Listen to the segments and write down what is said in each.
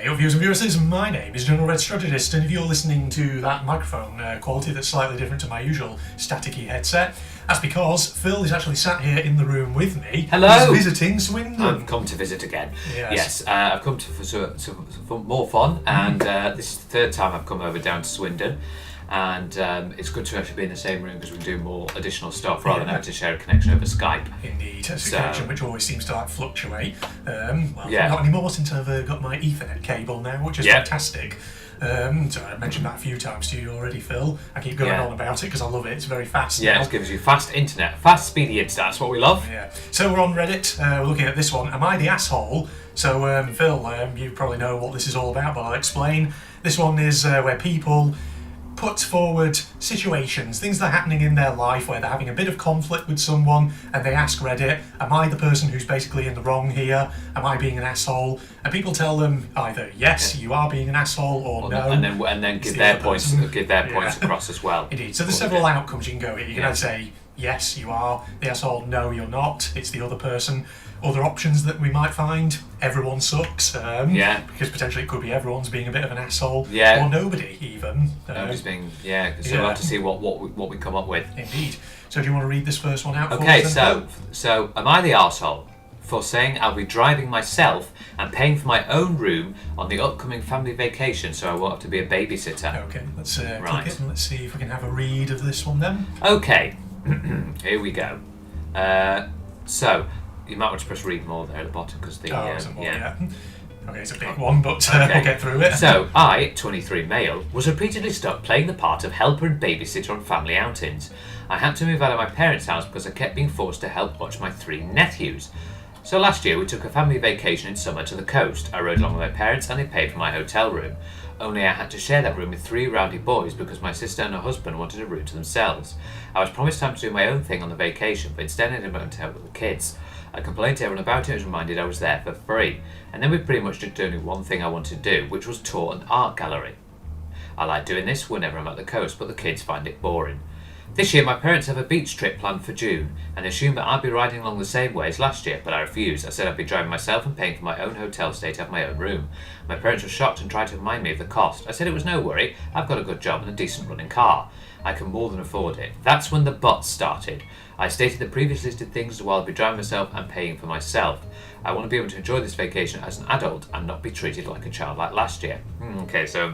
Hey, viewers and viewers, my name is General Red Strategist, and if you're listening to that microphone quality that's slightly different to my usual staticky headset, that's because Phil is actually sat here in the room with me. Hello! He's visiting Swindon. I've come to visit again. Yes. I've come for more fun, and this is the third time I've come over down to Swindon. And it's good to actually be in the same room because we can do more additional stuff rather than having to share a connection over Skype. Indeed, it's a connection which always seems to fluctuate. Not anymore since I've got my Ethernet cable now, which is fantastic. So I mentioned that a few times to you already, Phil. I keep going on about it because I love it. It's very fast. Yeah, now. it gives you fast internet, fast, speedy internet. That's what we love. Yeah. So we're on Reddit. We're looking at this one. Am I the asshole? So Phil, you probably know what this is all about, but I'll explain. This one is where people put forward situations, things that are happening in their life where they're having a bit of conflict with someone, and they ask Reddit, am I the person who's basically in the wrong here? Am I being an asshole? And people tell them either yes, you are being an asshole, or no. And then give their points across as well. Indeed. So there's several outcomes you can go here. You can either say yes, you are the asshole, no, you're not, it's the other person. Other options that we might find, everyone sucks. Because potentially it could be everyone's being a bit of an asshole. Yeah. Or nobody even. Nobody's being, because we'll have to see what we come up with. Indeed. So do you want to read this first one out for us? Okay, so am I the arsehole for saying I'll be driving myself and paying for my own room on the upcoming family vacation so I won't have to be a babysitter? Okay, let's click it and let's see if we can have a read of this one then. Okay, here we go. So, you might want to press read more there at the bottom because the Okay, it's a big one, but we'll get through it. So, I, 23 male, was repeatedly stuck playing the part of helper and babysitter on family outings. I had to move out of my parents' house because I kept being forced to help watch my 3 nephews. So last year we took a family vacation in summer to the coast. I rode along with my parents and they paid for my hotel room. Only I had to share that room with 3 rowdy boys because my sister and her husband wanted a room to themselves. I was promised time to do my own thing on the vacation, but instead I didn't want to help with the kids. I complained to everyone about it and was reminded I was there for free. And then we pretty much did only one thing I wanted to do, which was tour an art gallery. I like doing this whenever I'm at the coast, but the kids find it boring. This year my parents have a beach trip planned for June and assumed that I'd be riding along the same way as last year, but I refused. I said I'd be driving myself and paying for my own hotel stay to have my own room. My parents were shocked and tried to remind me of the cost. I said it was no worry, I've got a good job and a decent running car. I can more than afford it. That's when the buts started. I stated the previous listed things while I'd be driving myself and paying for myself. I want to be able to enjoy this vacation as an adult and not be treated like a child like last year. Okay, so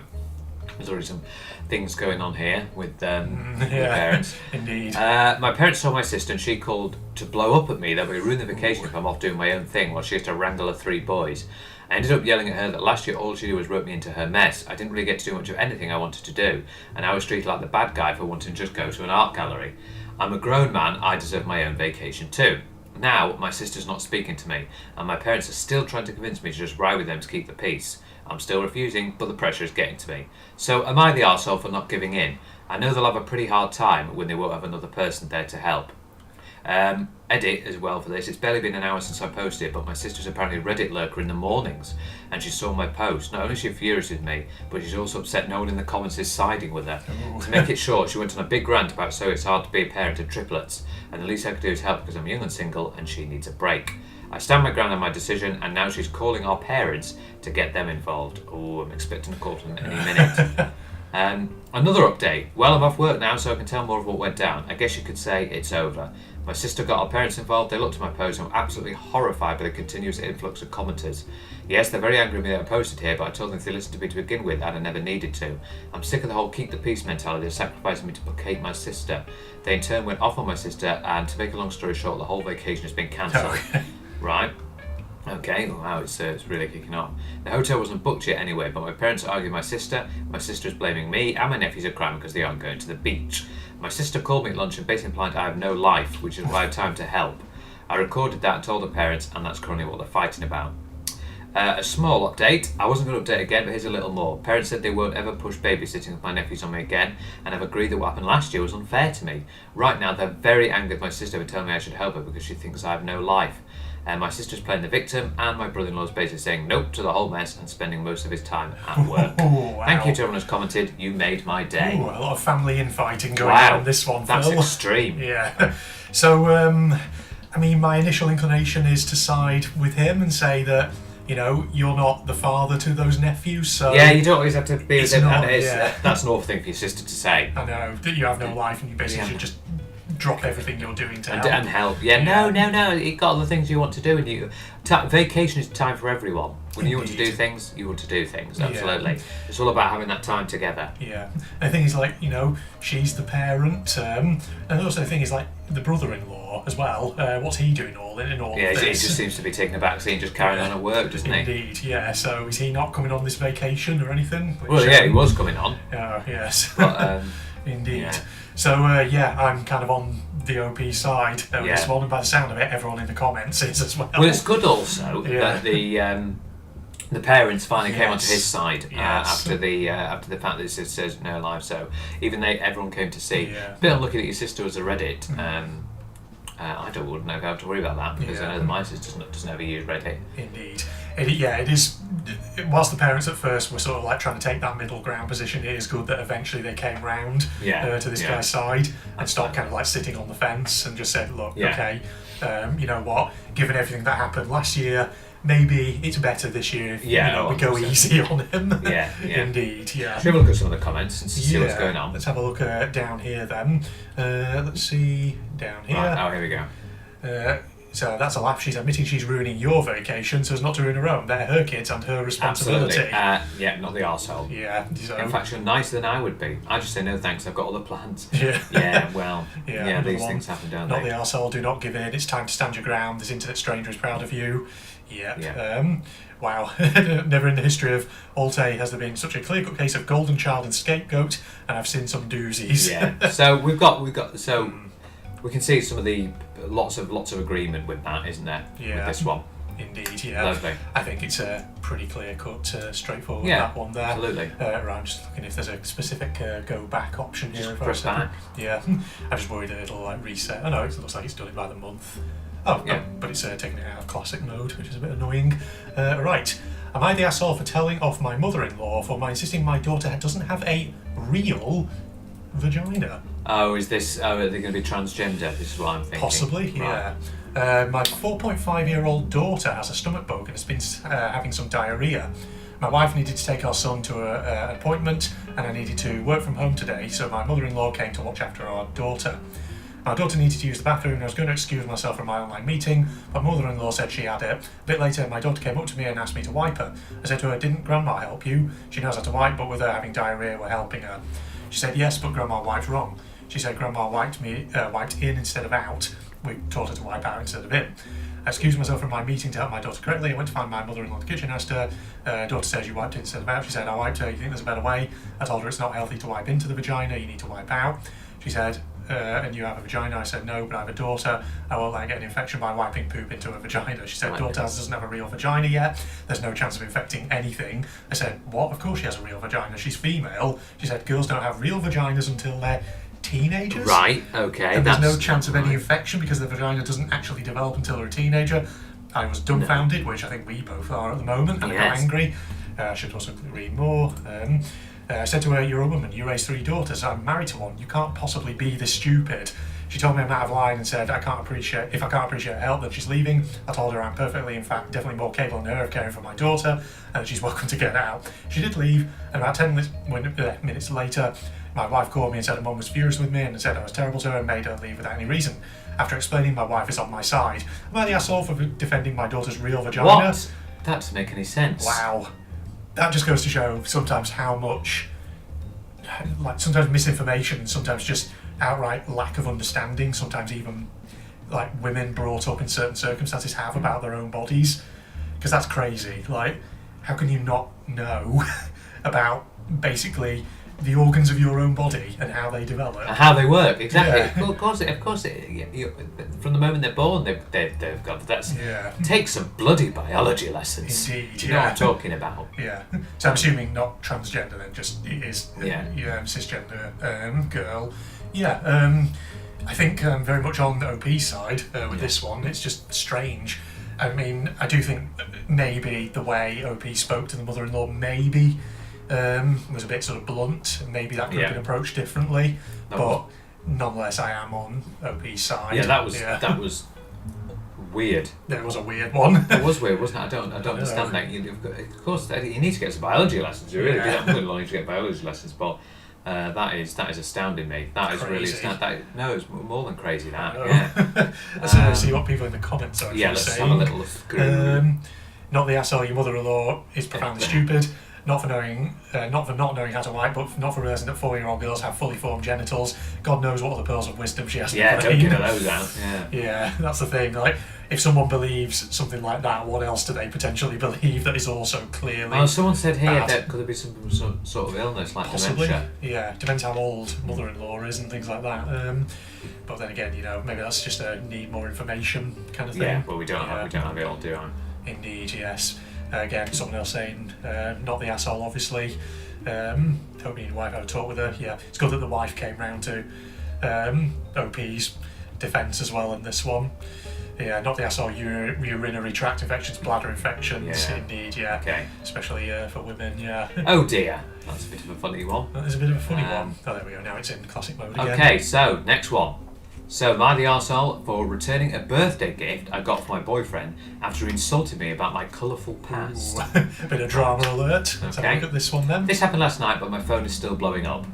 there's already some things going on here with parents. Indeed. My parents told my sister and she called to blow up at me that we ruin the vacation if I'm off doing my own thing while she has to wrangle her 3 boys. I ended up yelling at her that last year all she did was rope me into her mess. I didn't really get to do much of anything I wanted to do, and I was treated like the bad guy for wanting to just go to an art gallery. I'm a grown man, I deserve my own vacation too. Now, my sister's not speaking to me, and my parents are still trying to convince me to just ride with them to keep the peace. I'm still refusing, but the pressure is getting to me. So, am I the arsehole for not giving in? I know they'll have a pretty hard time when they won't have another person there to help. Edit as well for this. It's barely been an hour since I posted it, but my sister's apparently a Reddit lurker in the mornings, and she saw my post. Not only is she furious with me, but she's also upset no one in the comments is siding with her. Ooh. To make it short, she went on a big rant about so it's hard to be a parent of triplets, and the least I could do is help because I'm young and single, and she needs a break. I stand my ground on my decision, and now she's calling our parents to get them involved. Oh, I'm expecting a call from them any minute. Another update. Well, I'm off work now, so I can tell more of what went down. I guess you could say it's over. My sister got our parents involved, they looked at my post and were absolutely horrified by the continuous influx of commenters. Yes, they're very angry with me that I posted here, but I told them if they listened to me to begin with, I'd have never needed to. I'm sick of the whole keep the peace mentality of sacrificing me to placate my sister. They in turn went off on my sister, and to make a long story short, the whole vacation has been cancelled. Right? Okay, wow, it's really kicking off. The hotel wasn't booked yet anyway, but my parents are arguing with my sister is blaming me, and my nephews are crying because they aren't going to the beach. My sister called me at lunch and basically implied I have no life, which is why I have time to help. I recorded that and told the parents, and that's currently what they're fighting about. A small update. I wasn't going to update again, but here's a little more. Parents said they won't ever push babysitting with my nephews on me again, and have agreed that what happened last year was unfair to me. Right now, they're very angry with my sister for telling me I should help her because she thinks I have no life. My sister's playing the victim, and my brother-in-law's basically saying nope to the whole mess and spending most of his time at work. Wow. Thank you to everyone who's commented. You made my day. Ooh, a lot of family infighting going on in this one, That's Phil. extreme. Yeah. So, I mean, my initial inclination is to side with him and say that you know, you're not the father to those nephews, so Yeah, you don't always have to be with It's them. not, And it's, yeah. that's an awful thing for your sister to say. I know that you have no life and you basically Yeah. should just drop everything you're doing to help. And help. Yeah, Yeah. no. You've got other things you want to do, and vacation is time for everyone. When you want to do Indeed. things, you want to do things. Yeah. Absolutely. It's all about having that time together. Yeah, the thing is, like, you know, she's the parent, and also the thing is, like, the brother-in-law as well. What's he doing in all Yeah, of he this? just seems to be taking a back seat and just carrying on at work, doesn't he? Indeed, yeah. So is he not coming on this vacation or anything? Well, yeah, he was coming on. Oh, yes. But, Indeed. yeah. So, I'm kind of on the OP side of Yeah. this one, and by the sound of it, everyone in the comments is as well. Well, it's good also Yeah. that the parents finally came onto Yes. his side Yes. after the fact that his sister's no alive. So even everyone came to see. Yeah. A bit unlucky that your sister was a Reddit. I wouldn't have to worry about that because I know that my sister doesn't ever use Reddit. Indeed. It is. Whilst the parents at first were sort of like trying to take that middle ground position, it is good that eventually they came round to this guy's side and stopped kind of like sitting on the fence and just said, look, Yeah. okay, you know what, given everything that happened last year, maybe it's better this year if Yeah, you know, we oh, go 100%. easy on him. Yeah, yeah. Indeed, yeah. Should we have a look at some of the comments and see what's going on? Let's have a look down here then. Let's see down here. Right, oh, here we go. So that's a laugh. She's admitting she's ruining your vacation so as not to ruin her own. They're her kids and her responsibility. Absolutely. Yeah, not the arsehole. Yeah. So, In fact, you're nicer than I would be. I just say no thanks. I've got other plans. yeah. Yeah, well, Yeah, yeah, another these one. things happen, don't Not they? the arsehole, do not give in. It's time to stand your ground. This internet stranger is proud of you. Yep. Yeah. Wow. Never in the history of AITA has there been such a clear-cut case of golden child and scapegoat, and I've seen some doozies. Yeah. So we've got so we can see some of the lots of agreement with that, isn't there? Yeah. With this one. Indeed, yeah. Lovely. I think it's a pretty clear-cut, straightforward Yeah, that one there. absolutely. Right, I'm just looking if there's a specific go back option here. Just if I press was to- back. Yeah, I'm just worried that it'll like reset. Oh no, it looks like it's done it by the month. Oh, Yeah. no, but it's taking it out of classic mode, which is a bit annoying. Right, am I the asshole for telling off my mother-in-law for my insisting my daughter doesn't have a real vagina? Oh, is this? Oh, are they going to be transgender? This is what I'm thinking. Possibly, Right. yeah. My 4.5-year-old daughter has a stomach bug and has been having some diarrhea. My wife needed to take our son to an appointment and I needed to work from home today, so my mother-in-law came to watch after our daughter. My daughter needed to use the bathroom and I was going to excuse myself from my online meeting, but mother-in-law said she had it. A bit later, my daughter came up to me and asked me to wipe her. I said to her, didn't Grandma help you? She knows how to wipe, but with her having diarrhea, we're helping her. She said, yes, but Grandma wiped wrong. She said Grandma wiped in instead of out. We taught her to wipe out instead of in. I excused myself from my meeting to help my daughter correctly. I went to find my mother-in-law in the kitchen, asked her, daughter says you wiped in instead of out. She said, I wiped her, you think there's a better way? I told her it's not healthy to wipe into the vagina, you need to wipe out. She said, and you have a vagina? I said, no, but I have a daughter. I won't let her get an infection by wiping poop into her vagina. She said, Right. daughter doesn't have a real vagina yet. There's no chance of infecting anything. I said, what? Of course she has a real vagina. She's female. She said, girls don't have real vaginas until they're teenagers. Right. Okay. And there's no that's chance of any right. infection because the vagina doesn't actually develop until they're a teenager. I was dumbfounded, which I think we both are at the moment, and I got Yes. angry. I should also read more. I said to her, you're a woman, you raise 3 daughters, I'm married to one, you can't possibly be this stupid. She told me I'm out of line and said if I can't appreciate her help, then she's leaving. I told her I'm perfectly, in fact, definitely more capable than her of caring for my daughter, and she's welcome to get out. She did leave, and about 10 minutes later, my wife called me and said her mum was furious with me and said I was terrible to her and made her leave without any reason. After explaining my wife is on my side, am I the asshole for defending my daughter's real vagina? What? That doesn't make any sense. Wow. That just goes to show sometimes how much, like, sometimes misinformation, sometimes just outright lack of understanding, sometimes even like women brought up in certain circumstances have about their own bodies, because that's crazy. Like, how can you not know about basically the organs of your own body and how they develop? How they work, exactly. Yeah. Of course, from the moment they're born, they've got that's. Yeah. Take some bloody biology lessons. Indeed, You know what yeah. I'm talking about. Yeah, so I'm assuming not transgender then, just it is Yeah. cisgender girl. Yeah, I think very much on the OP side with this one. It's just strange. I mean, I do think maybe the way OP spoke to the mother-in-law maybe was a bit sort of blunt. Maybe that could have Yeah. been approached differently. That but was- nonetheless, I am on OP's side. Yeah, that was Weird. There was a weird one. It was weird, wasn't it? I don't understand that. Of course, you need to get some biology lessons. You really do. I'm going to need to get biology lessons, but that is astounding me. That is really astounding. No, it's more than crazy. That. Yeah. Let's see what people in the comments are let's saying. have a little screw. Not the asshole your mother-in-law is profoundly stupid. Not for not knowing how to write, but not for realising that 4-year-old girls have fully formed genitals. God knows what other pearls of wisdom she has to Yeah, put don't in. get those out. Yeah, that's the thing. Like, if someone believes something like that, what else do they potentially believe that is also clearly? Oh, someone said here bad? that could there be some sort of illness like Possibly. dementia? Yeah, depends how old mother-in-law is and things like that. But then again, maybe that's just a need more information kind of thing. Yeah, well, we don't have it all, do we? Indeed, yes. Again, someone else saying, not the asshole, obviously. Hope your wife had a talk with her. Yeah, it's good that the wife came round to OP's defence as well in this one. Yeah, not the asshole, urinary tract infections, bladder infections, indeed, yeah. Okay. Especially for women, yeah. Oh dear, that's a bit of a funny one. That is a bit of a funny one. Oh, there we go, now it's in classic mode again. Okay, so, next one. So, am I the arsehole for returning a birthday gift I got for my boyfriend after he insulted me about my colourful past? A bit of drama alert. Let's have a look at this one then. This happened last night, but my phone is still blowing up.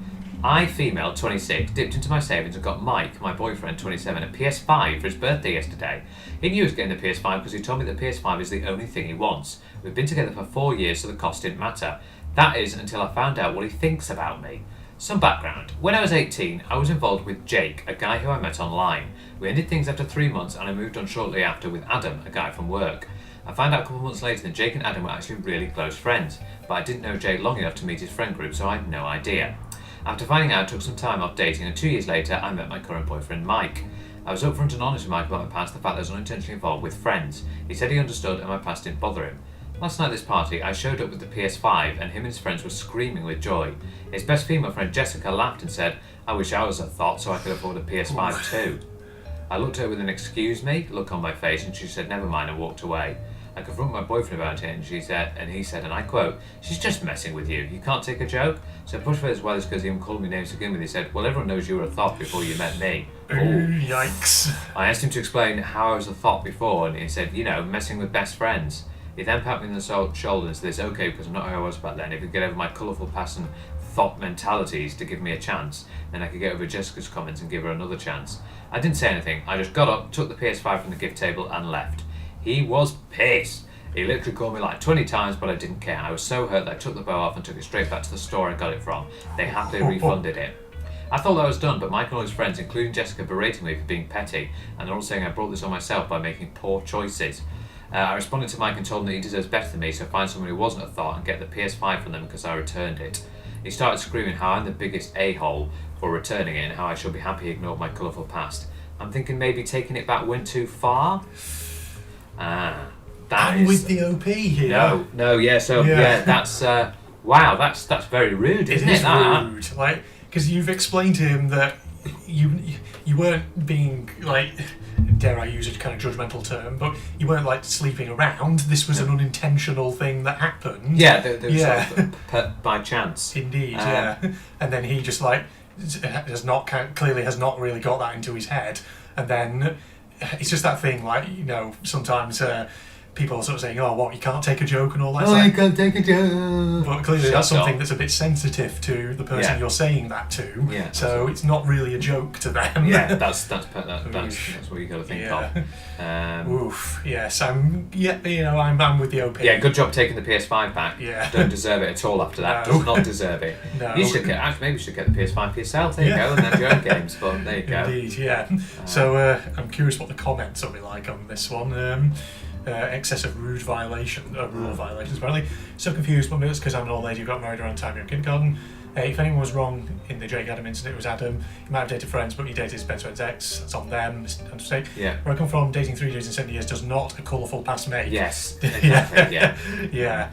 I, female, 26, dipped into my savings and got Mike, my boyfriend, 27, a PS5 for his birthday yesterday. He knew he was getting the PS5 because he told me the PS5 is the only thing he wants. We've been together for 4 years, so the cost didn't matter. That is until I found out what he thinks about me. Some background. When I was 18, I was involved with Jake, a guy who I met online. We ended things after 3 months and I moved on shortly after with Adam, a guy from work. I found out a couple of months later that Jake and Adam were actually really close friends, but I didn't know Jake long enough to meet his friend group, so I had no idea. After finding out, I took some time off dating, and 2 years later, I met my current boyfriend, Mike. I was upfront and honest with Mike about my past, the fact that I was unintentionally involved with friends. He said he understood and my past didn't bother him. Last night at this party, I showed up with the PS5 and him and his friends were screaming with joy. His best female friend Jessica laughed and said, I wish I was a thought so I could afford a PS5 too. I looked at her with an excuse me look on my face and she said never mind and walked away. I confronted my boyfriend about it and he said, and I quote, she's just messing with you, you can't take a joke? So I pushed for as well as because he even called me names to begin with. He said, well everyone knows you were a thought before you met me. Ooh, yikes. I asked him to explain how I was a thought before and he said, messing with best friends. He then patted me on the shoulder and said it's okay because I'm not who I was back then. If I could get over my colourful past and thought mentalities to give me a chance, then I could get over Jessica's comments and give her another chance. I didn't say anything. I just got up, took the PS5 from the gift table and left. He was pissed. He literally called me like 20 times, but I didn't care. I was so hurt that I took the bow off and took it straight back to the store I got it from. They happily refunded it. I thought that was done, but Mike and all his friends, including Jessica, berated me for being petty, and they're all saying I brought this on myself by making poor choices. I responded to Mike and told him that he deserves better than me, so find someone who wasn't a thought and get the PS5 from them because I returned it. He started screaming how I'm the biggest a-hole for returning it and how I should be happy he ignored my colourful past. I'm thinking maybe taking it back went too far? I'm with the OP here. That's wow, that's very rude, isn't it? Rude, like, because you've explained to him that you weren't being like, dare I use a kind of judgmental term, but you weren't like sleeping around. This was an unintentional thing that happened. Yeah, there was sort of by chance. Indeed, yeah. And then he just like clearly has not really got that into his head, and then it's just that thing like sometimes. People are sort of saying, oh, what, you can't take a joke and all that. Oh, you can't take a joke. But clearly that's something that's a bit sensitive to the person you're saying that to. Yeah, so it's not really a joke to them. Yeah, that's what you got to think of. Oof. Yes, I'm with the OP. Yeah, good job taking the PS5 back. Yeah. Don't deserve it at all after that. No. Does not deserve it. No. You should maybe you should get the PS5 for yourself. There you go, and then your own games. But there you go. Indeed, yeah. So I'm curious what the comments will be like on this one. Excessive rule violations apparently. So confused, but it's because I'm an old lady who got married around the time you're in kindergarten. If anyone was wrong in the Jake Adam incident, it was Adam. He might have dated friends, but he dated his best friend's ex. That's on them. Yeah. Where I come from, dating 3 years in 7 years does not a colourful past make. Yes. Exactly. Yeah.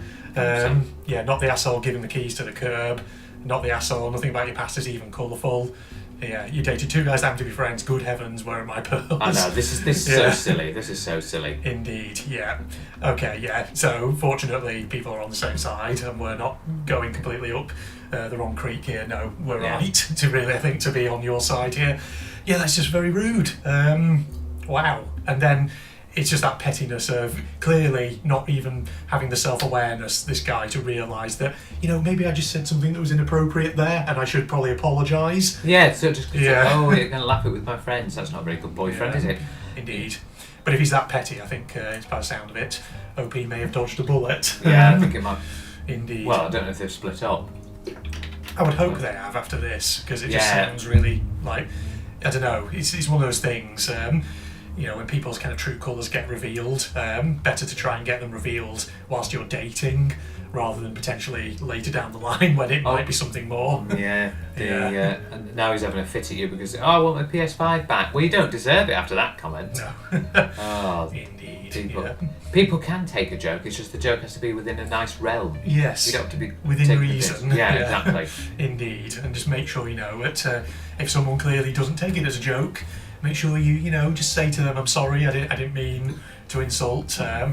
Not the asshole giving the keys to the curb. Not the asshole. Nothing about your past is even colourful. Yeah, you dated 2 guys that happen to be friends. Good heavens, where are my pearls? I know, this is so silly. This is so silly. Indeed, yeah. Okay, yeah. So, fortunately, people are on the same side and we're not going completely up the wrong creek here. No, we're right to really, I think, to be on your side here. Yeah, that's just very rude. Wow. And then it's just that pettiness of clearly not even having the self-awareness, this guy, to realise that, maybe I just said something that was inappropriate there and I should probably apologise. Yeah, so just Yeah. oh, you're going to laugh it with my friends. That's not a very good boyfriend, is it? Indeed. But if he's that petty, I think it's by the sound of it, OP may have dodged a bullet. Yeah, I think it might. Indeed. Well, I don't know if they've split up. I would hope they have after this, because it just sounds really like, I don't know, it's one of those things, when people's kind of true colours get revealed, better to try and get them revealed whilst you're dating, rather than potentially later down the line when it might be something more. Yeah, and now he's having a fit at you because, I want my PS5 back. Well, you don't deserve it after that comment. No. Oh, Indeed. People can take a joke, it's just the joke has to be within a nice realm. Yes. You don't have to be within reason. Yeah, exactly. Indeed. And just make sure, that if someone clearly doesn't take it as a joke, make sure you just say to them, I'm sorry, I didn't mean to insult. I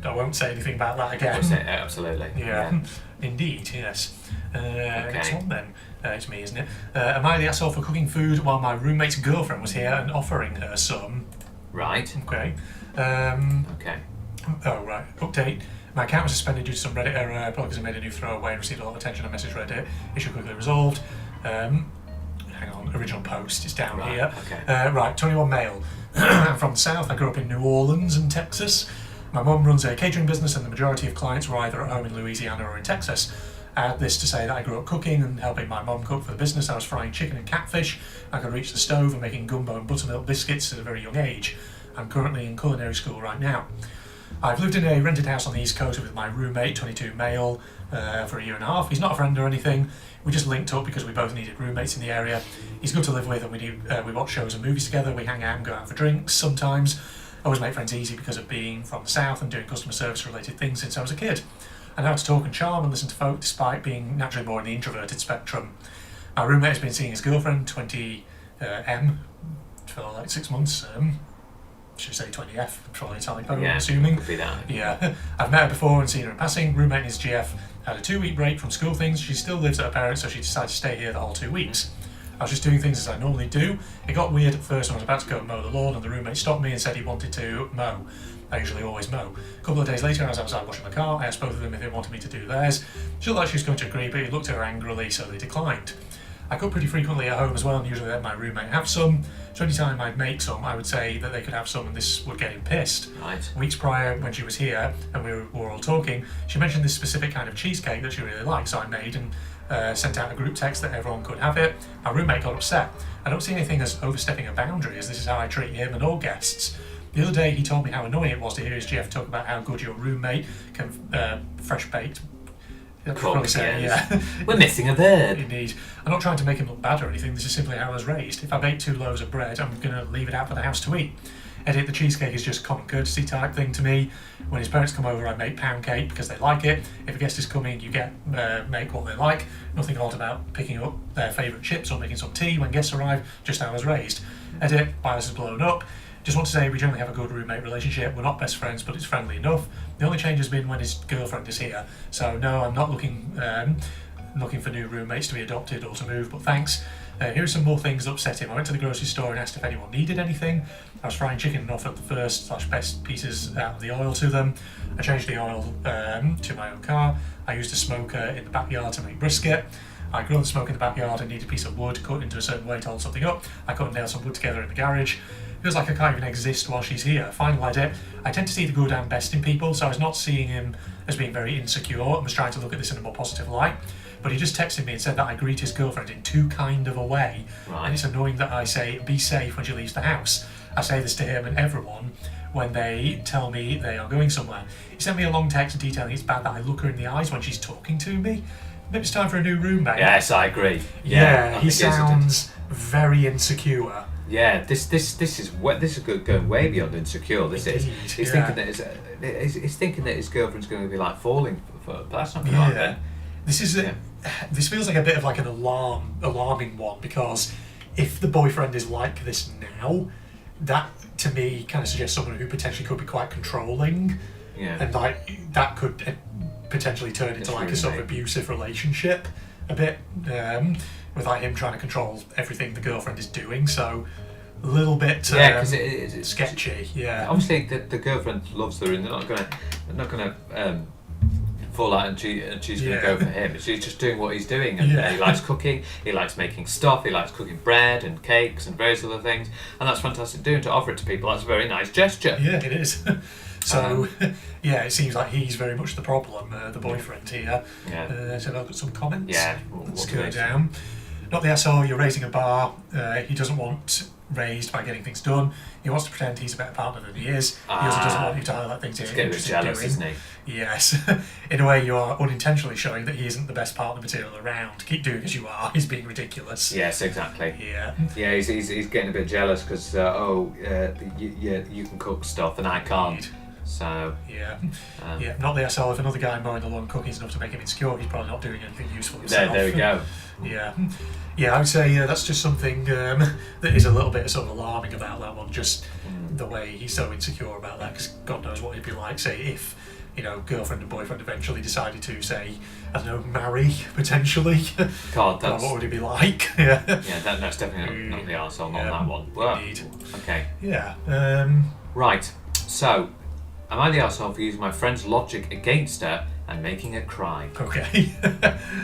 won't say anything about that again. Absolutely. Yeah. Indeed, yes. Okay. Next one then. It's me, isn't it? Am I the asshole for cooking food while my roommate's girlfriend was here and offering her some? Right. Okay. Okay. Oh, right. Update. My account was suspended due to some Reddit error. Bloggers have made a new throwaway and received a lot of attention on message Reddit. Issue quickly resolved. Hang on, original post. It's down here. Okay. Right, 21 male. I'm from the south. I grew up in New Orleans and Texas. My mum runs a catering business and the majority of clients were either at home in Louisiana or in Texas. I add this to say that I grew up cooking and helping my mum cook for the business. I was frying chicken and catfish. I could reach the stove and making gumbo and buttermilk biscuits at a very young age. I'm currently in culinary school right now. I've lived in a rented house on the East Coast with my roommate, 22 male, for a year and a half. He's not a friend or anything. We just linked up because we both needed roommates in the area. He's good to live with, and we watch shows and movies together. We hang out and go out for drinks sometimes. I always make friends easy because of being from the south and doing customer service related things since I was a kid. I know how to talk and charm and listen to folk despite being naturally more in the introverted spectrum. My roommate has been seeing his girlfriend, 20M, for like 6 months. Should we say 20F? Probably a typo, I'm assuming. Could be that. Yeah. I've met her before and seen her in passing. Roommate and his GF had a 2-week break from school things. She still lives at her parents', so she decided to stay here the whole 2 weeks. I was just doing things as I normally do. It got weird at first when I was about to go and mow the lawn and the roommate stopped me and said he wanted to mow. I usually always mow. A couple of days later, as I was out washing my car, I asked both of them if they wanted me to do theirs. She looked like she was going to agree, but he looked at her angrily, so they declined. I cook pretty frequently at home as well and usually let my roommate have some. So anytime I'd make some, I would say that they could have some and this would get him pissed. Right. Weeks prior, when she was here and we were all talking, she mentioned this specific kind of cheesecake that she really liked, so I made and sent out a group text that everyone could have it. My roommate got upset. I don't see anything as overstepping a boundary, as this is how I treat him and all guests. The other day he told me how annoying it was to hear his GF talk about how good your roommate can fresh baked. We're missing a verb. Indeed. I'm not trying to make him look bad or anything, this is simply how I was raised. If I bake 2 loaves of bread, I'm going to leave it out for the house to eat. Edit, the cheesecake is just common courtesy type thing to me. When his parents come over, I make pound cake because they like it. If a guest is coming, you make what they like. Nothing odd about picking up their favourite chips or making some tea when guests arrive, just how I was raised. Edit, bias has blown up. Just want to say we generally have a good roommate relationship. We're not best friends, but it's friendly enough. The only change has been when his girlfriend is here. So no, I'm not looking for new roommates to be adopted or to move, but thanks. Here are some more things that upset him. I went to the grocery store and asked if anyone needed anything. I was frying chicken and offered the first/best pieces out of the oil to them. I changed the oil to my own car. I used a smoker in the backyard to make brisket. I grilled the smoke in the backyard and needed a piece of wood cut into a certain way to hold something up. I cut and nailed some wood together in the garage. Feels like I can't even exist while she's here. Final edit. I tend to see the good and best in people, so I was not seeing him as being very insecure and was trying to look at this in a more positive light. But he just texted me and said that I greet his girlfriend in too kind of a way. Right. And it's annoying that I say, be safe when she leaves the house. I say this to him and everyone when they tell me they are going somewhere. He sent me a long text detailing it's bad that I look her in the eyes when she's talking to me. Maybe it's time for a new roommate. Yes, I agree. Yeah, he sounds very insecure. Yeah, this is going way beyond insecure. This Indeed, is. He's thinking that his girlfriend's going to be like falling for, but that's not going to happen. This feels like a bit of like an alarming one, because if the boyfriend is like this now, that to me kind of suggests someone who potentially could be quite controlling, and like that could potentially turn into like a sort of abusive relationship a bit, with like him trying to control everything the girlfriend is doing. So a little bit Yeah, because it's sketchy. Yeah. Obviously, the girlfriend loves her, and they're not gonna fall out and she's gonna go for him. She's just doing what he's doing, and he likes cooking. He likes making stuff. He likes cooking bread and cakes and various other things, and that's fantastic doing to offer it to people. That's a very nice gesture. Yeah, it is. So, yeah, it seems like he's very much the problem, the boyfriend here. Yeah. So I've got some comments. Yeah. Let's go down. Not the asshole, you're raising a bar. He doesn't want raised by getting things done. He wants to pretend he's a better partner than he is. He also doesn't want you to highlight things he's getting a bit jealous, isn't he? Yes. In a way, you are unintentionally showing that he isn't the best partner material around. Keep doing as you are. He's being ridiculous. Yes, exactly. Yeah. Yeah, he's getting a bit jealous because you can cook stuff and I can't. Indeed. So yeah, not the asshole. If another guy mowing the lawn cooking is enough to make him insecure, he's probably not doing anything useful himself. There we go. Yeah, I would say that's just something that is a little bit sort of alarming about that one. Just the way he's so insecure about that, because God knows what it'd be like. Say if girlfriend and boyfriend eventually decided to say, I don't know, marry potentially. God, that's what would it be like? Yeah, that's definitely not the arsehole on that one. Well, indeed. Okay. Yeah. Right. So, am I the arsehole for using my friend's logic against her and making her cry? Okay.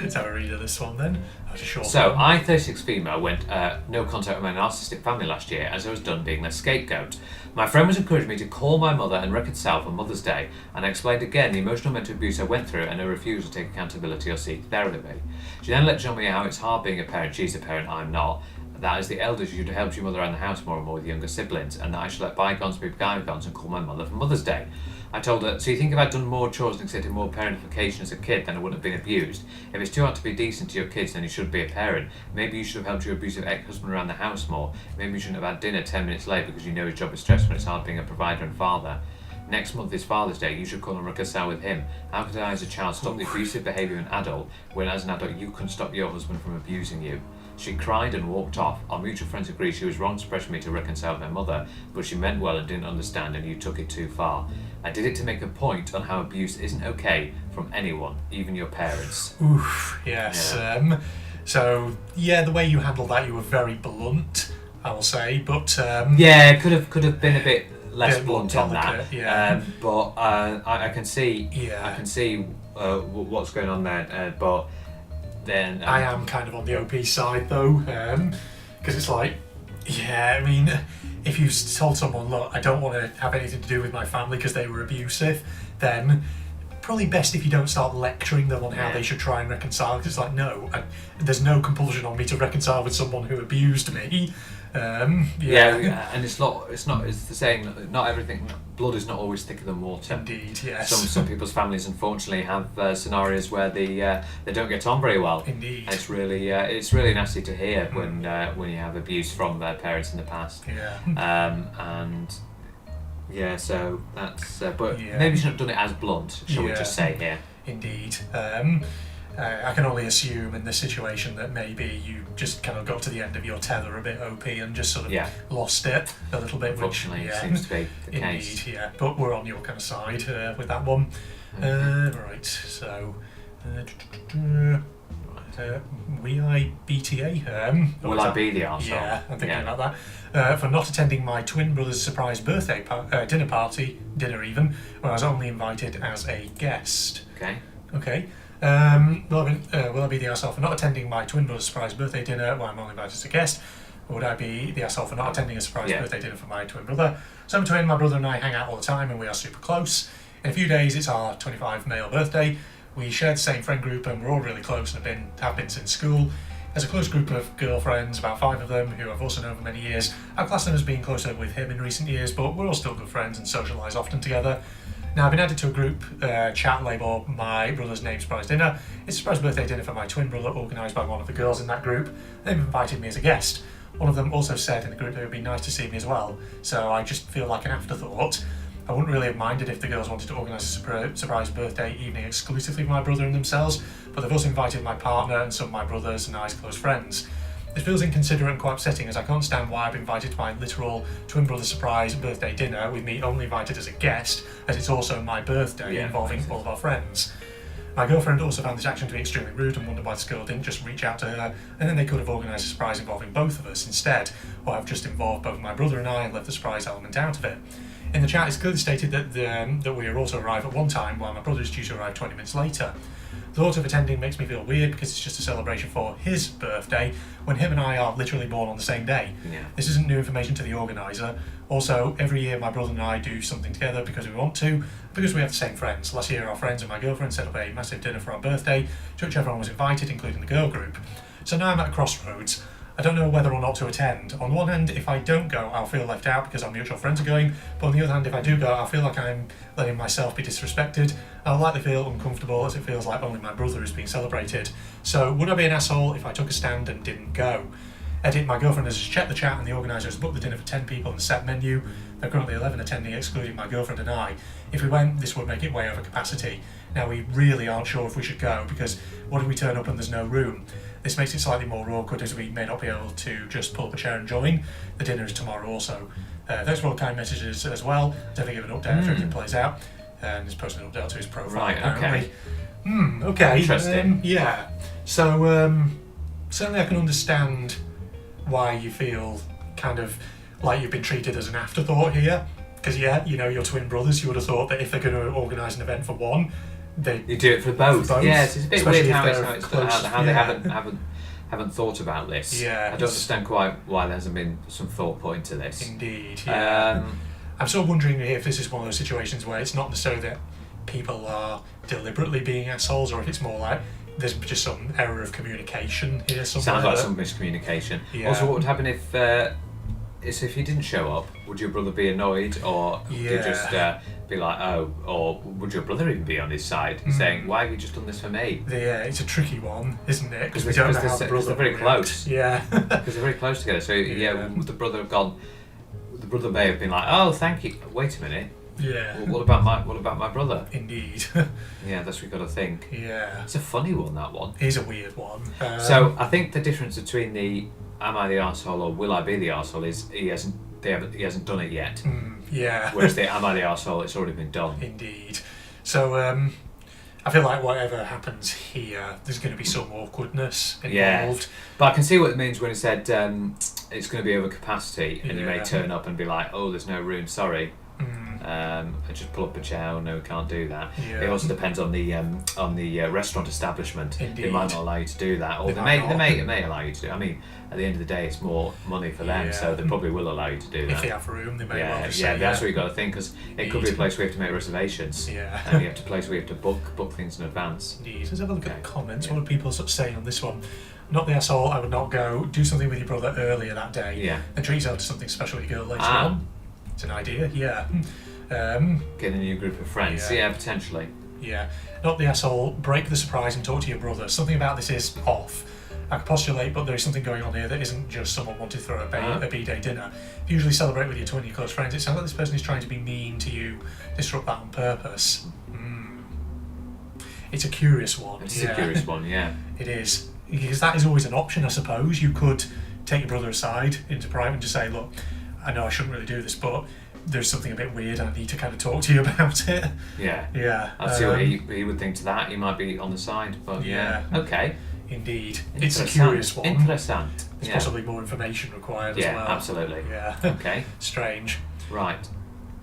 Let's have a read of this one then. That's a short So, one. I, 36 female, went no contact with my narcissistic family last year as I was done being their scapegoat. My friend was encouraging me to call my mother and reconcile for Mother's Day, and I explained again the emotional mental abuse I went through and her refusal to take accountability or seek therapy. She then lectured on me how it's hard being a parent. She's a parent, I'm not. That as the elders, you should help your mother around the house more and more with younger siblings, and that I should let bygones be bygones and call my mother for Mother's Day. I told her, so you think if I'd done more chores and accepted more parentification as a kid, then I wouldn't have been abused? If it's too hard to be decent to your kids, then you shouldn't be a parent. Maybe you should have helped your abusive ex-husband around the house more. Maybe you shouldn't have had dinner 10 minutes late because you know his job is stressful and it's hard being a provider and father. Next month is Father's Day, you should call and reconcile with him. How could I as a child stop the abusive behaviour of an adult when as an adult you couldn't stop your husband from abusing you? She cried and walked off. Our mutual friends agreed she was wrong to pressure me to reconcile with my mother, but she meant well and didn't understand, and you took it too far. I did it to make a point on how abuse isn't okay from anyone, even your parents. Oof, yes. Yeah. So, the way you handled that, you were very blunt, I will say, but... yeah, could have been a bit less blunt on that. Yeah. But I can see what's going on there, but then... I am kind of on the OP side, though, because it's like, I mean... If you told someone, look, I don't want to have anything to do with my family because they were abusive, then probably best if you don't start lecturing them on how they should try and reconcile. Because it's like, no, there's no compulsion on me to reconcile with someone who abused me. And it's the saying, not everything, blood is not always thicker than water. Indeed, yes. Some people's families unfortunately have scenarios where they don't get on very well. Indeed. And it's really nasty to hear when you have abuse from their parents in the past. Yeah. So that's but maybe you shouldn't have done it as blunt, shall we just say here. Indeed. I can only assume in this situation that maybe you just kind of got to the end of your tether a bit OP and just sort of lost it a little bit. Unfortunately, it seems to be the case. Indeed, but we're on your kind of side with that one. Right, so... will I BTA? Will I be the arsehole? Yeah, I'm thinking about that. For not attending my twin brother's surprise birthday dinner even, when I was only invited as a guest. Okay. Will I be the arsehole for not attending my twin brother's surprise birthday dinner when I'm only invited as a guest? Or would I be the arsehole for not attending a surprise birthday dinner for my twin brother? So I'm a twin, my brother and I hang out all the time and we are super close. In a few days it's our 25 male birthday. We share the same friend group and we're all really close and have been since school. There's a close group of girlfriends, about 5 of them, who I've also known for many years. I've classed them as being closer with him in recent years, but we're all still good friends and socialise often together. Now, I've been added to a group chat labelled My Brother's Name Surprise Dinner. It's a surprise birthday dinner for my twin brother, organised by one of the girls in that group. They've invited me as a guest. One of them also said in the group that it would be nice to see me as well, so I just feel like an afterthought. I wouldn't really have minded if the girls wanted to organise a surprise birthday evening exclusively for my brother and themselves, but they've also invited my partner and some of my brothers and I's close friends. This feels inconsiderate and quite upsetting, as I can't understand why I've been invited to my literal twin brother surprise birthday dinner with me only invited as a guest, as it's also my birthday involving all of our friends. My girlfriend also found this action to be extremely rude and wondered why the girl didn't just reach out to her, and then they could have organised a surprise involving both of us instead, or have just involved both my brother and I and left the surprise element out of it. In the chat, it's clearly stated that we are also arrive at one time while my brother is due to arrive 20 minutes later. The thought of attending makes me feel weird because it's just a celebration for his birthday when him and I are literally born on the same day. Yeah. This isn't new information to the organiser. Also, every year my brother and I do something together because we want to, because we have the same friends. Last year our friends and my girlfriend set up a massive dinner for our birthday, to which everyone was invited, including the girl group. So now I'm at a crossroads. I don't know whether or not to attend. On one hand, if I don't go, I'll feel left out because our mutual friends are going, but on the other hand, if I do go, I'll feel like I'm letting myself be disrespected. I'll likely feel uncomfortable as it feels like only my brother is being celebrated. So would I be an asshole if I took a stand and didn't go? Edit, my girlfriend has just checked the chat and the organiser has booked the dinner for 10 people on the set menu. There are currently 11 attending, excluding my girlfriend and I. If we went, this would make it way over capacity. Now we really aren't sure if we should go, because what if we turn up and there's no room? This makes it slightly more awkward as we may not be able to just pull up a chair and join. The dinner is tomorrow also. Thanks for all kind messages as well. Definitely give an update if everything plays out. And he's posting an update to his profile. Right, apparently. Okay. Interesting. Yeah. So, certainly I can understand why you feel kind of like you've been treated as an afterthought here. Because, yeah, you know, your twin brothers, you would have thought that if they're going to organise an event for one, you do it for both. Yes, it's a bit especially weird how they haven't thought about this. Yeah, I don't understand quite why there hasn't been some thought put into this. Indeed, yeah. I'm sort of wondering if this is one of those situations where it's not necessarily that people are deliberately being assholes, or if it's more like there's just some error of communication here somewhere. Sounds like some miscommunication. Yeah. Also, what would happen if you didn't show up? Would your brother be annoyed, or would you just be like, oh, or would your brother even be on his side, saying, why have you just done this for me? Yeah, it's a tricky one, isn't it? Because they're very close. Yeah. Because they're very close together. So would the brother have gone? The brother may have been like, oh, thank you. Wait a minute. Yeah. Well, what about my brother? Indeed. Yeah, that's what we've got to think. Yeah. It's a funny one, that one. It is a weird one. So I think the difference between the am I the arsehole or will I be the arsehole is he hasn't done it yet. Yeah. Whereas the am I the arsehole, it's already been done. Indeed. So I feel like whatever happens here, there's going to be some awkwardness involved. Yeah. But I can see what it means when it said it's going to be over capacity, and you may turn up and be like, oh, there's no room, sorry. And just pull up a chair. Oh, no, we can't do that. Yeah. It also depends on the restaurant establishment. Indeed. They might not allow you to do that, or they may allow you to do. I mean, at the end of the day, it's more money for them, so they probably will allow you to do that. If they have room, they may yeah, well just yeah, say, that's what you got to think, because it could be a place where you have to make reservations. Yeah. And you have to place where you have to book things in advance. Indeed. Let's have a look at the comments. What are people sort of saying on this one? Not the asshole, I would not go. Do something with your brother earlier that day. Yeah. And treat yourself to something special with your girl later on. It's an idea, yeah. Get a new group of friends. Yeah, potentially. Yeah. Not the asshole, break the surprise and talk to your brother. Something about this is off. I could postulate, but there is something going on here that isn't just someone wanting to throw a B-day dinner. If you usually celebrate with your twin and your close friends, it sounds like this person is trying to be mean to you, disrupt that on purpose. It's a curious one. It's a curious one, yeah. It is. Because that is always an option, I suppose. You could take your brother aside into private and just say, look, I know I shouldn't really do this, but there's something a bit weird and I need to kind of talk to you about it. Yeah. Yeah. I'd see what he would think to that. He might be on the side, but yeah. Okay. Indeed. It's a curious one. Interessant. There's possibly more information required as well. Yeah, absolutely. Yeah. Okay. Strange. Right.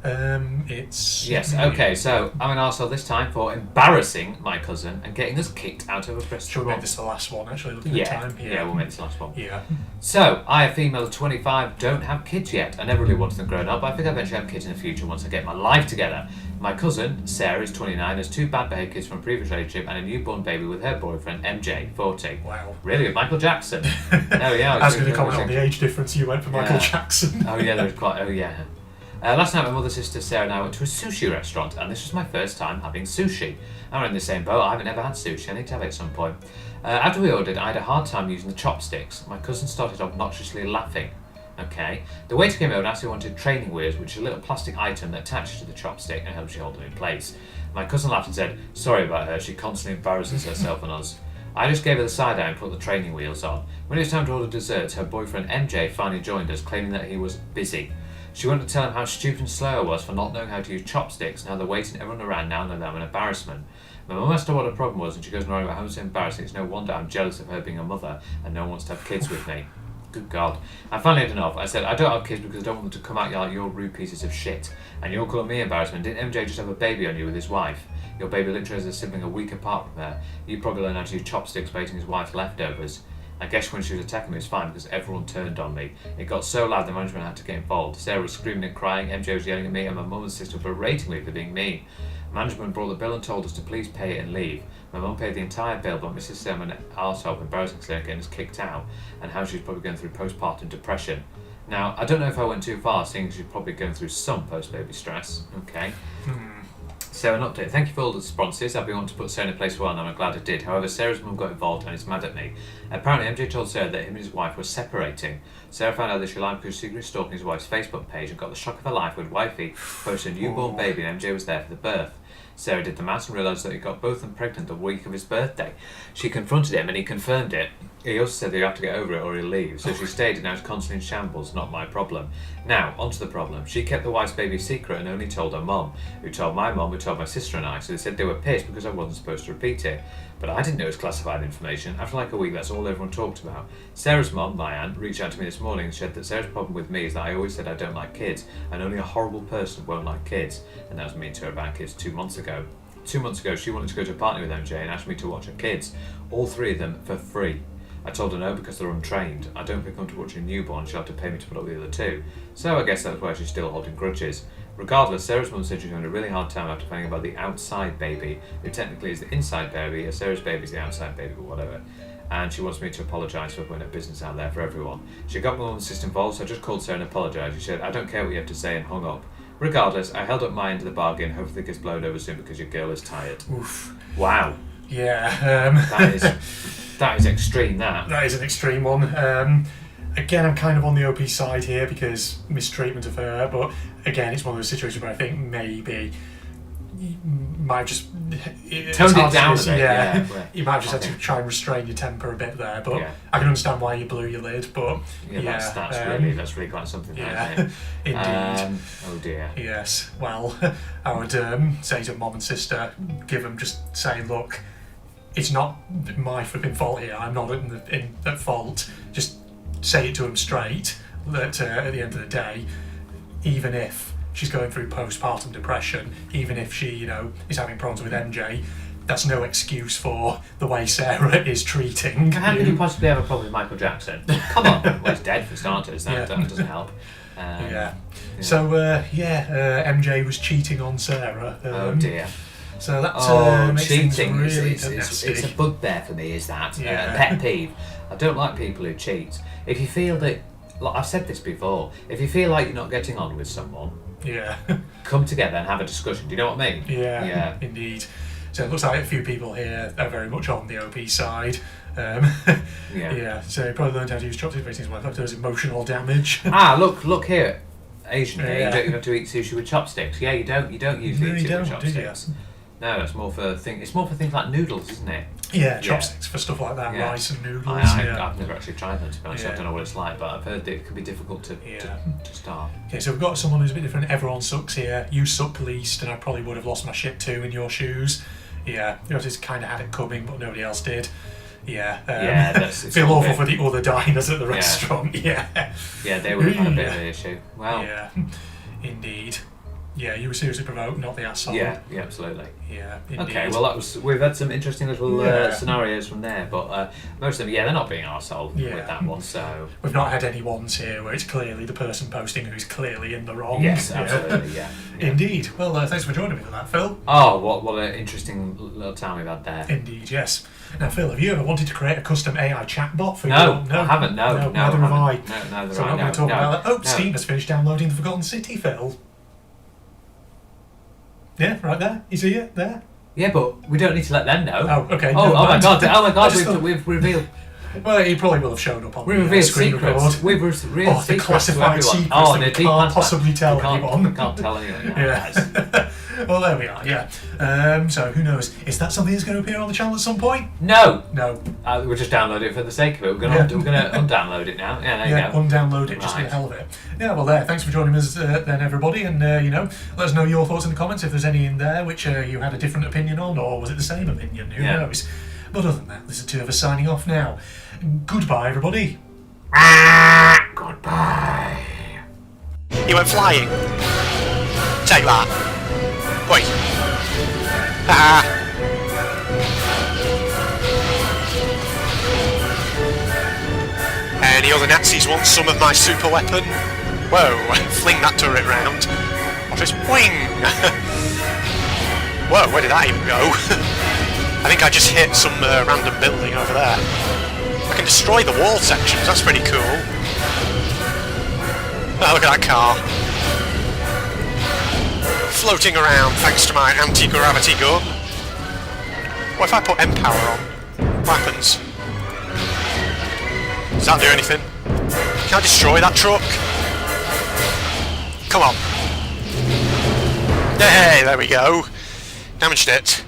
It's... Yes, okay, so I'm an arsehole this time for embarrassing my cousin and getting us kicked out of a restaurant. Should we make this the last one, actually, looking at time? Yeah, we'll make this the last one. Yeah. So, I, a female of 25, don't have kids yet. I never really wanted them grown up, but I think I'll eventually have kids in the future once I get my life together. My cousin, Sarah, is 29, has 2 bad behaved kids from a previous relationship and a newborn baby with her boyfriend, MJ, 40. Wow. Really? Michael Jackson? There we are. I was going to comment on the age difference. You went for Michael Jackson. Oh, yeah, there was quite... Oh, yeah. Last night my mother, sister Sarah and I went to a sushi restaurant, and this was my first time having sushi. I'm in the same boat, I haven't ever had sushi, I need to have it at some point. After we ordered, I had a hard time using the chopsticks. My cousin started obnoxiously laughing. Okay. The waiter came over and asked if he wanted training wheels, which is a little plastic item that attaches to the chopstick and helps you hold them in place. My cousin laughed and said, sorry about her, she constantly embarrasses herself and us. I just gave her the side eye and put the training wheels on. When it was time to order desserts, her boyfriend MJ finally joined us, claiming that he was busy. She wanted to tell him how stupid and slow I was for not knowing how to use chopsticks and how they're waiting everyone around now and then I'm an embarrassment. My mum asked her what her problem was and she goes on about how it's embarrassing. It's no wonder I'm jealous of her being a mother and no one wants to have kids with me. Good God. I finally had enough. I said, I don't have kids because I don't want them to come out like you're rude pieces of shit. And you're calling me embarrassment. Didn't MJ just have a baby on you with his wife? Your baby literally has a sibling a week apart from her. You probably learned how to use chopsticks by eating his wife's leftovers. I guess when she was attacking me it was fine because everyone turned on me. It got so loud the management had to get involved. Sarah was screaming and crying, MJ was yelling at me and my mum and sister were berating me for being mean. Management brought the bill and told us to please pay it and leave. My mum paid the entire bill, but Mrs. Sermon arsehole embarrassing Sarah getting us kicked out, and how she's probably going through postpartum depression. Now, I don't know if I went too far, seeing she's probably going through some post-baby stress. Okay. So an update. Thank you for all the responses. I've been wanting to put Sarah in a place well and I'm glad I did. However, Sarah's mum got involved and is mad at me. Apparently MJ told Sarah that him and his wife were separating. Sarah found out that she lied because she was secretly stalking his wife's Facebook page and got the shock of her life when wifey posted a newborn baby and MJ was there for the birth. Sarah did the maths and realised that he got both of them pregnant the week of his birthday. She confronted him and he confirmed it. He also said that you have to get over it or he'll leave. So she stayed and now is constantly in shambles, not my problem. Now, onto the problem. She kept the wife's baby secret and only told her mum, who told my mum, who told my sister and I. So they said they were pissed because I wasn't supposed to repeat it. But I didn't know it was classified information. After like a week, that's all everyone talked about. Sarah's mum, my aunt, reached out to me this morning and said that Sarah's problem with me is that I always said I don't like kids and only a horrible person won't like kids. And that was mean to her about kids 2 months ago. 2 months ago, she wanted to go to a party with MJ and asked me to watch her kids, all 3 of them for free. I told her no because they're untrained. I don't feel comfortable watching a newborn, she'll have to pay me to put up with the other 2. So I guess that's why she's still holding grudges. Regardless, Sarah's mum said she's having a really hard time after finding out about the outside baby, who technically is the inside baby, as Sarah's baby is the outside baby, but whatever. And she wants me to apologise for putting her business out there for everyone. She got my mum and sister involved, so I just called Sarah and apologised. She said, I don't care what you have to say, and hung up. Regardless, I held up my end of the bargain. Hopefully it gets blown over soon because your girl is tired. Oof. Wow. Yeah. That is extreme, that. That is an extreme one. Again, I'm kind of on the OP side here because mistreatment of her, but again, it's one of those situations where I think maybe you might just... Toned it down a bit, yeah. You might just have to try and restrain your temper a bit there, but I can understand why you blew your lid, but that's really quite something there, isn't it? Indeed. Oh dear. Yes, well, I would say to mom and sister, just say, look, it's not my flipping fault here, I'm not at fault, just say it to them straight, that at the end of the day, even if she's going through postpartum depression, even if she, is having problems with MJ, that's no excuse for the way Sarah is treating How could you possibly have a problem with Michael Jackson? Come on. Well, he's dead for starters. That doesn't help. So, MJ was cheating on Sarah. Oh dear. So that makes cheating things really it's a bugbear for me, is that. Yeah. Pet peeve. I don't like people who cheat. If you feel that, like I've said this before, if you feel like you're not getting on with someone, come together and have a discussion. Do you know what I mean? Yeah. Indeed. So it looks like a few people here are very much on the OP side. So you probably learned how to use chopsticks ratings well. If there's emotional damage. Look here. Asian here, you don't have to eat sushi with chopsticks. Yeah, you don't usually eat sushi with chopsticks. No, it's more for things like noodles, isn't it? Yeah, chopsticks for stuff like that, rice and noodles. I've never actually tried them, to be honest. I don't know what it's like, but I've heard that it can be difficult to start. Okay, so we've got someone who's a bit different. Everyone sucks here. You suck least, and I probably would have lost my shit too in your shoes. Yeah, you just kind of had it coming, but nobody else did. Feel awful for the other diners at the restaurant. Yeah, they would have had a bit of an issue. Wow. Yeah, indeed. Yeah, you were seriously provoked, not the asshole. Yeah, absolutely. Yeah, indeed. Okay, well we've had some interesting little scenarios from there, but most of them, they're not being arsehole with that one, so... We've not had any ones here where it's clearly the person posting who's clearly in the wrong. Yes, absolutely, yeah. Indeed. Well, thanks for joining me for that, Phil. Oh, what an interesting little time we've had there. Indeed, yes. Now, Phil, have you ever wanted to create a custom AI chatbot for No, I haven't, no. Neither have I. No, so we're not going to talk about that. Steam has finished downloading The Forgotten City, Phil. Yeah, right there. You see it there? Yeah, but we don't need to let them know. Oh, okay. Oh my god! We've revealed. Well, he probably will have shown up on We the reveal screen secrets. record. We reveal Oh, the secrets classified to everyone. secrets Oh, that no, we can't possibly tell anyone. We can't tell anyone. Yeah. Well, there we are. Yeah. So who knows? Is that something that's going to appear on the channel at some point? No. No. We'll just download it for the sake of it. We're gonna undownload it now. Yeah, there you go. Undownload it just for the hell of it. Yeah. Well, there. Thanks for joining us, then, everybody, and let us know your thoughts in the comments if there's any in there which you had a different opinion on, or was it the same opinion? Who knows? But other than that, this is two of us signing off now. Goodbye, everybody. Goodbye. He went flying. Take that. Wait. Any other Nazis want some of my super weapon? Whoa, fling that turret round. Just wing! Whoa, where did that even go? I think I just hit some random building over there. I can destroy the wall sections, that's pretty cool. Oh, look at that car. Floating around thanks to my anti-gravity gun. What if I put M-Power on? What happens? Does that do anything? Can I destroy that truck? Come on. Hey, there we go. Damaged it.